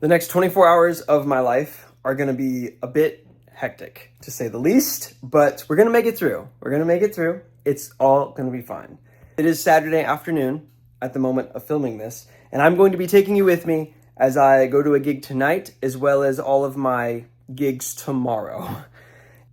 The next 24 hours of my life are going to be a bit hectic, to say the least, but we're going to make it through. We're going to make it through. It's all going to be fine. It is Saturday afternoon at the moment of filming this, and I'm going to be taking you with me as I go to a gig tonight, as well as all of my gigs tomorrow.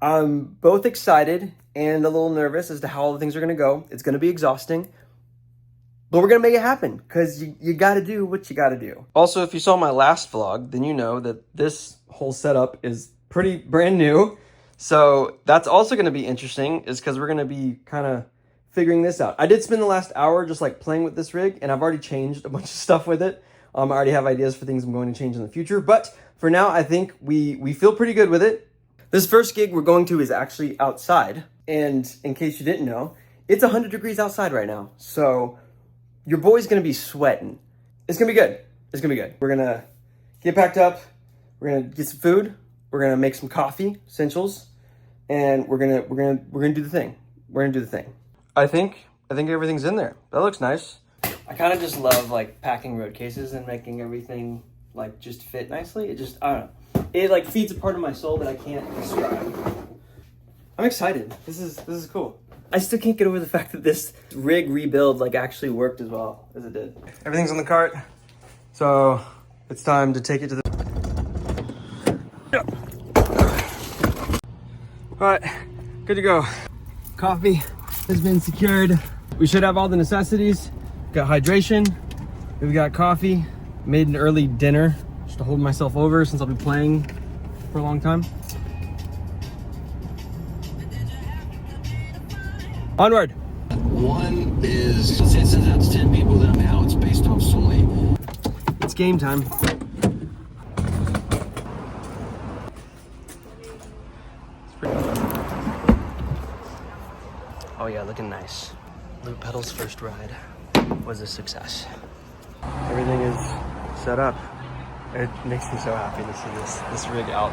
I'm both excited and a little nervous as to how all the things are going to go. It's going to be exhausting, but we're going to make it happen because you got to do what you got to do. Also, if you saw my last vlog, then you know that this whole setup is pretty brand new. So that's also going to be interesting, is because we're going to be kind of figuring this out. I did spend the last hour just like playing with this rig, and I've already changed a bunch of stuff with it. I already have ideas for things I'm going to change in the future, but for now, I think we feel pretty good with it. This first gig we're going to is actually outside, and in case you didn't know, it's 100 degrees outside right now. So your boy's gonna be sweating. It's gonna be good. It's gonna be good. We're gonna get packed up. We're gonna get some food. We're gonna make some coffee, essentials, and we're gonna do the thing. We're gonna do the thing. I think everything's in there. That looks nice. I kind of just love like packing road cases and making everything like just fit nicely. It just, I don't know. It like feeds a part of my soul that I can't describe. I'm excited. This is cool. I still can't get over the fact that this rig rebuild like actually worked as well as it did. Everything's on the cart, so it's time to take it to the... All right, good to go. Coffee has been secured. We should have all the necessities. Got hydration, we've got coffee, made an early dinner just to hold myself over since I'll be playing for a long time. Onward. One is, let's say it says out to 10 people, then now it's based off solely. It's game time. Oh yeah, looking nice. Loop pedal's first ride was a success. Everything is set up. It makes me so happy to see this rig out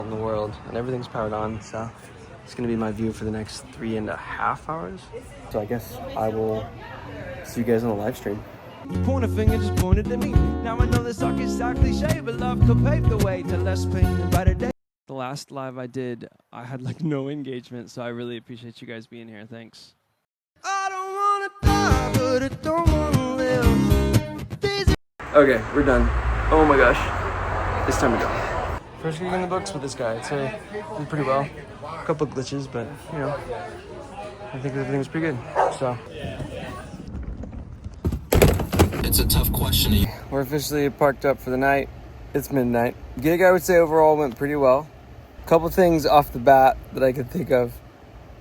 in the world, and everything's powered on, so it's gonna be my view for the next 3.5 hours. So I guess I will see you guys on the live stream. Pointer finger just pointed at me. Now I know this suck is so cliche, but love could pave the way to less pain and brighter days. The last live I did, I had like no engagement, so I really appreciate you guys being here. Thanks. I don't wanna die, but I don't wanna live. Okay, we're done. Oh my gosh, it's time to go. First gig in the books with this guy. It's did pretty well. A couple of glitches, but you know, I think everything was pretty good. So It's a tough question. we're officially parked up for the night. It's midnight. Gig, I would say overall went pretty well. A couple things off the bat that I could think of.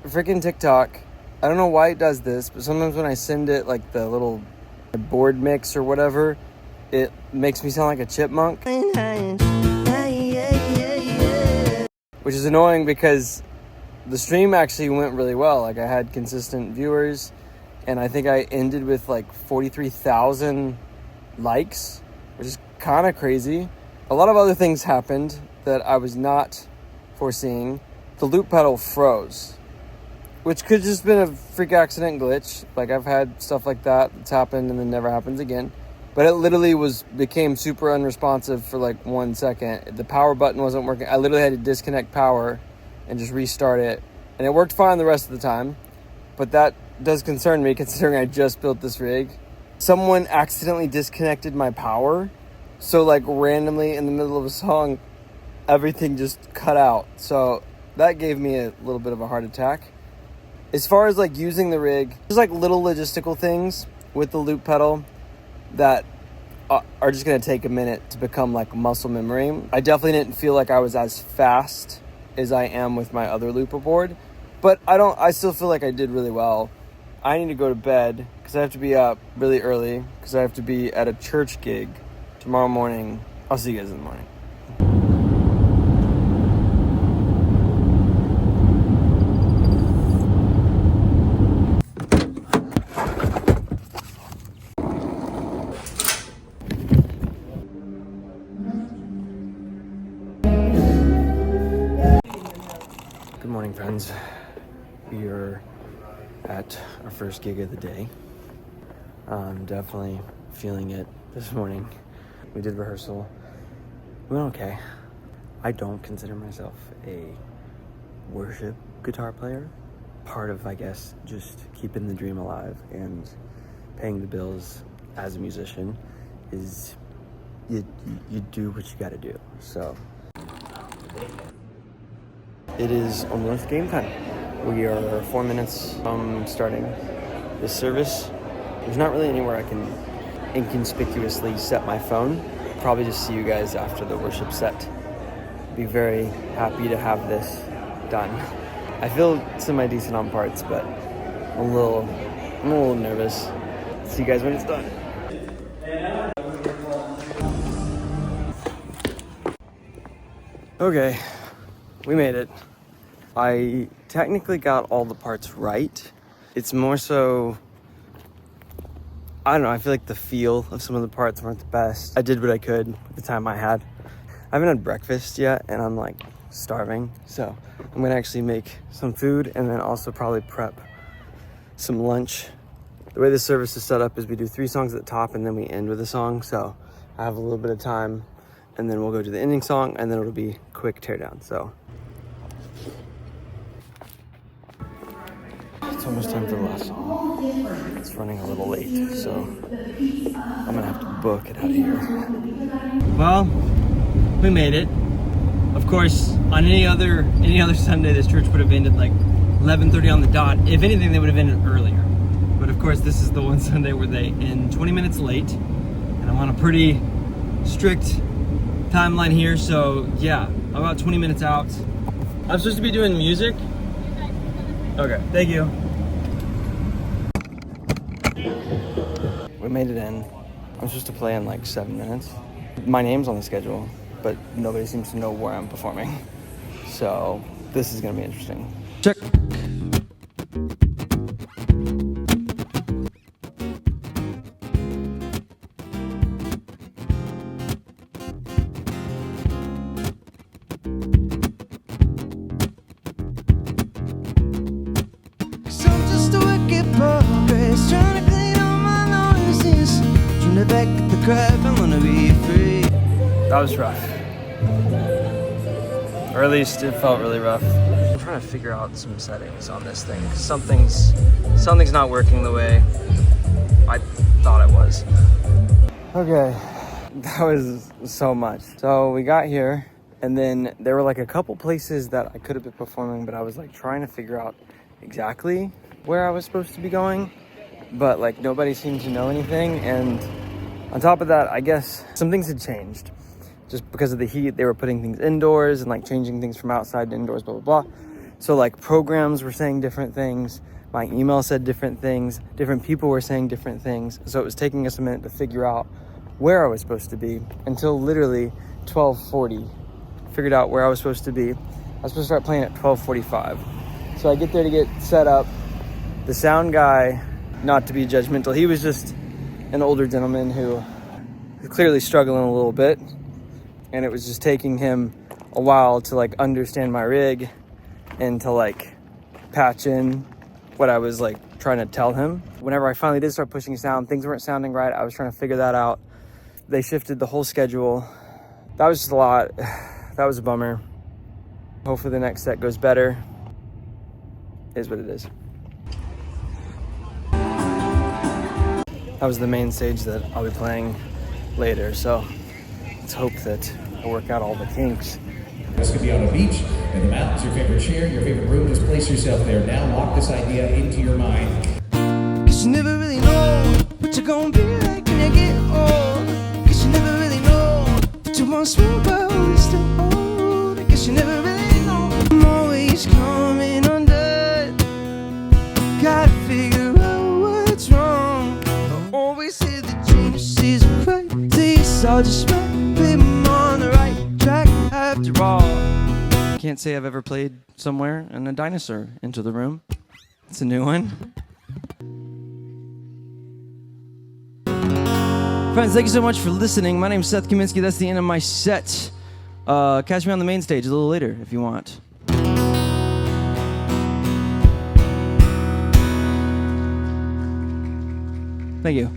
Freaking TikTok. I don't know why it does this, but sometimes when I send it like the little board mix or whatever, it makes me sound like a chipmunk. Which is annoying because the stream actually went really well. Like I had consistent viewers, and I think I ended with like 43,000 likes, which is kind of crazy. A lot of other things happened that I was not foreseeing. The loop pedal froze, which could just been a freak accident glitch. Like I've had stuff like that that's happened and then never happens again. But it literally became super unresponsive for like 1 second. The power button wasn't working. I literally had to disconnect power and just restart it. And it worked fine the rest of the time. But that does concern me considering I just built this rig. Someone accidentally disconnected my power. So like randomly in the middle of a song, everything just cut out. So that gave me a little bit of a heart attack. As far as like using the rig, there's like little logistical things with the loop pedal that are just going to take a minute to become like muscle memory. I definitely didn't feel like I was as fast as I am with my other looper board, but I still feel like I did really well. I need to go to bed because I have to be up really early because I have to be at a church gig tomorrow morning. I'll see you guys in the morning. Good morning, friends. We are at our first gig of the day. I'm definitely feeling it this morning. We did rehearsal. We went okay. I don't consider myself a worship guitar player. Part of, I guess, just keeping the dream alive and paying the bills as a musician is you do what you gotta do. So it is almost game time. We are 4 minutes from starting this service. There's not really anywhere I can inconspicuously set my phone. Probably just see you guys after the worship set. Be very happy to have this done. I feel semi-decent on parts, but I'm a little nervous. See you guys when it's done. Okay, we made it. I technically got all the parts right. It's more so, I don't know, I feel like the feel of some of the parts weren't the best. I did what I could with the time I had. I haven't had breakfast yet, and I'm like starving, so I'm gonna actually make some food and then also probably prep some lunch. The way this service is set up is we do 3 songs at the top and then we end with a song, so I have a little bit of time, and then we'll go to the ending song, and then it'll be quick teardown. So it's almost time for the last song. It's running a little late, so I'm gonna have to book it out of here. Well, we made it. Of course, on any other Sunday, this church would have ended like 11:30 on the dot. If anything, they would have ended earlier. But of course, this is the one Sunday where they end 20 minutes late, and I'm on a pretty strict timeline here. So yeah, I'm about 20 minutes out. I'm supposed to be doing music. Okay, thank you. We made it in. I'm supposed to play in like 7 minutes. My name's on the schedule, but nobody seems to know where I'm performing. So this is gonna be interesting. Check. Back at the crap, I'm gonna be free. That was rough. Or at least it felt really rough. I'm trying to figure out some settings on this thing. Something's not working the way I thought it was. Okay, that was so much. So we got here, and then there were like a couple places that I could have been performing, but I was like trying to figure out exactly where I was supposed to be going, but like nobody seemed to know anything. And on top of that, I guess some things had changed. Just because of the heat, they were putting things indoors and like changing things from outside to indoors, blah, blah, blah. So like programs were saying different things. My email said different things. Different people were saying different things. So it was taking us a minute to figure out where I was supposed to be until literally 12:40. Figured out where I was supposed to be. I was supposed to start playing at 12:45. So I get there to get set up. The sound guy, not to be judgmental, he was just an older gentleman who was clearly struggling a little bit, and it was just taking him a while to like understand my rig and to like patch in what I was like trying to tell him. Whenever I finally did start pushing sound, things weren't sounding right. I was trying to figure that out. They shifted the whole schedule. That was just a lot. That was a bummer. Hopefully the next set goes better. It is what it is. That was the main stage that I'll be playing later, so let's hope that I work out all the kinks. This could be on a beach, in the mountains, your favorite chair, your favorite room. Just place yourself there. Now lock this idea into your mind. Cause you never really know what you're gonna be like when you get old. Cause you never really know that you want small but we're still old. Cause you never really know I'm always coming undone. Gotta figure out what's wrong. I always say the geniuses are crazy, so just put them on the right track after all. Can't say I've ever played somewhere and a dinosaur into the room. It's a new one. Friends, thank you so much for listening. My name's Seth Kaminsky. That's the end of my set. Catch me on the main stage a little later if you want. Thank you.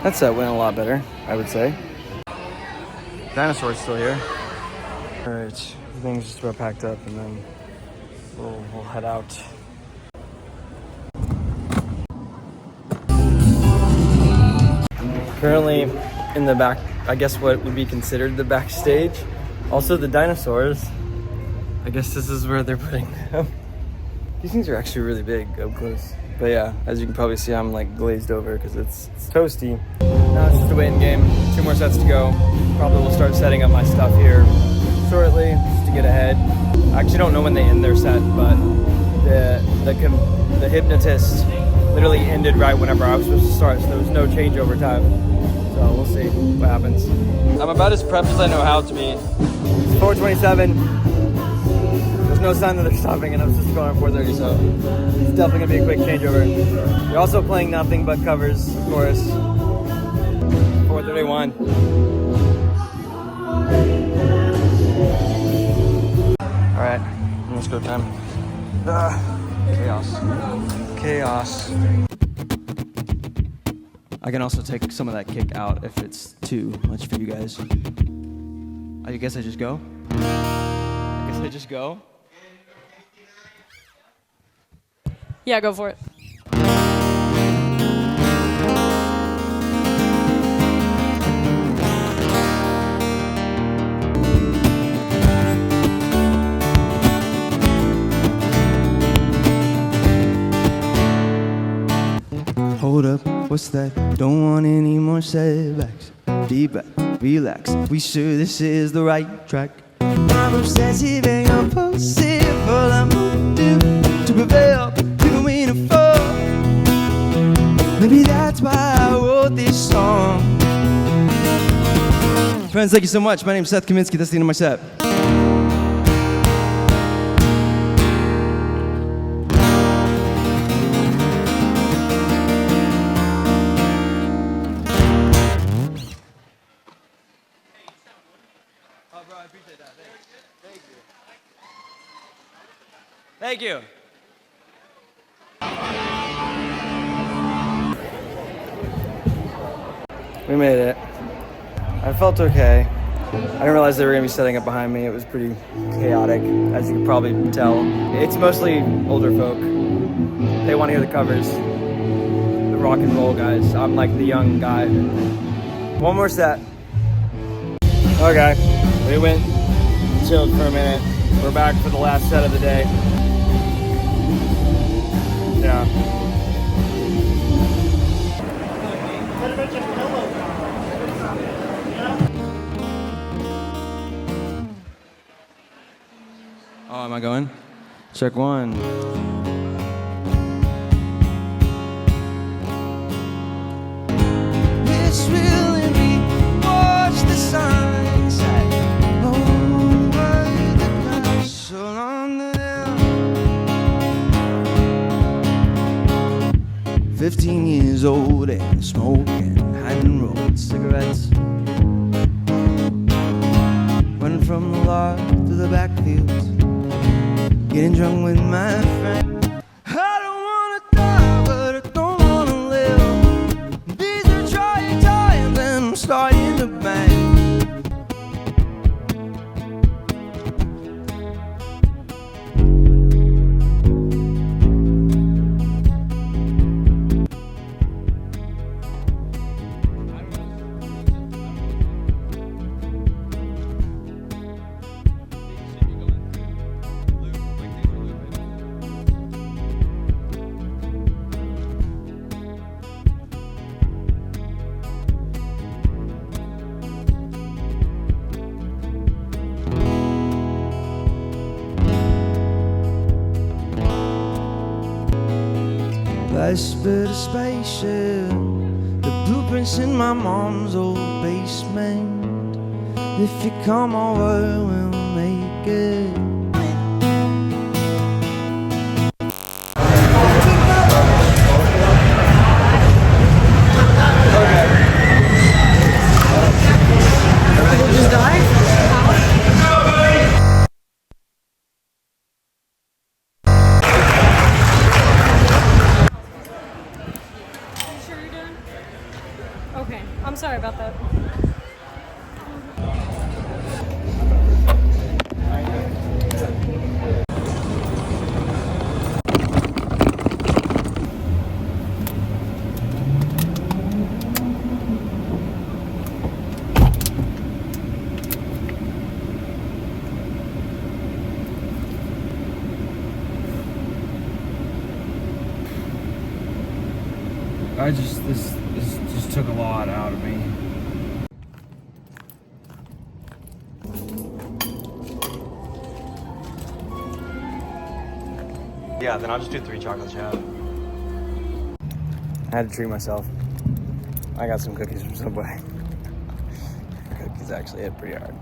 That set went a lot better, I would say. Dinosaur's still here. All right, everything's just about packed up, and then we'll head out. Currently in the back, I guess what would be considered the backstage. Also the dinosaurs. I guess this is where they're putting them. These things are actually really big up close. But yeah, as you can probably see, I'm like glazed over because it's toasty. Now it's just a waiting game. 2 more sets to go. Probably will start setting up my stuff here shortly just to get ahead. I actually don't know when they end their set, but the hypnotist literally ended right whenever I was supposed to start, so there was no changeover time. So we'll see what happens. I'm about as prepped as I know how to be. It's 4:27. There's no sign that they're stopping, and I was just going at 4:30, so it's definitely gonna be a quick changeover. You're also playing nothing but covers, of course. 4:31. All right, let's go time. Chaos. I can also take some of that kick out if it's too much for you guys. I guess I just go? Yeah, go for it. Hold up, what's that? Don't want any more setbacks. Deep back, relax. We sure this is the right track. I'm obsessive and compulsive. All I'm gonna do to prevail, even when I fall. Maybe that's why I wrote this song. Friends, thank you so much. My name's Seth Kaminsky. That's the end of my set. Thank you. We made it. I felt okay. I didn't realize they were gonna be setting up behind me. It was pretty chaotic, as you could probably tell. It's mostly older folk. They want to hear the covers. The rock and roll guys. I'm like the young guy. One more set. Okay, we went, chilled for a minute. We're back for the last set of the day. Yeah. Oh, am I going? Check one. It's really me. Watch the sunset over the castle on the hill. 15 years old and smoking hand-rolled cigarettes. Running from the lot to the backfields. Getting drunk with my friend. I don't wanna die, but I don't wanna live. These are trying times and I'm starting to bang. Last bit of spaceship, the blueprints in my mom's old basement. If you come over, we'll make it. Okay. Sorry about that. This just took a lot out of me. Yeah, then I'll just do 3 chocolates, yeah. I had to treat myself. I got some cookies from Subway. Cookies actually hit pretty hard.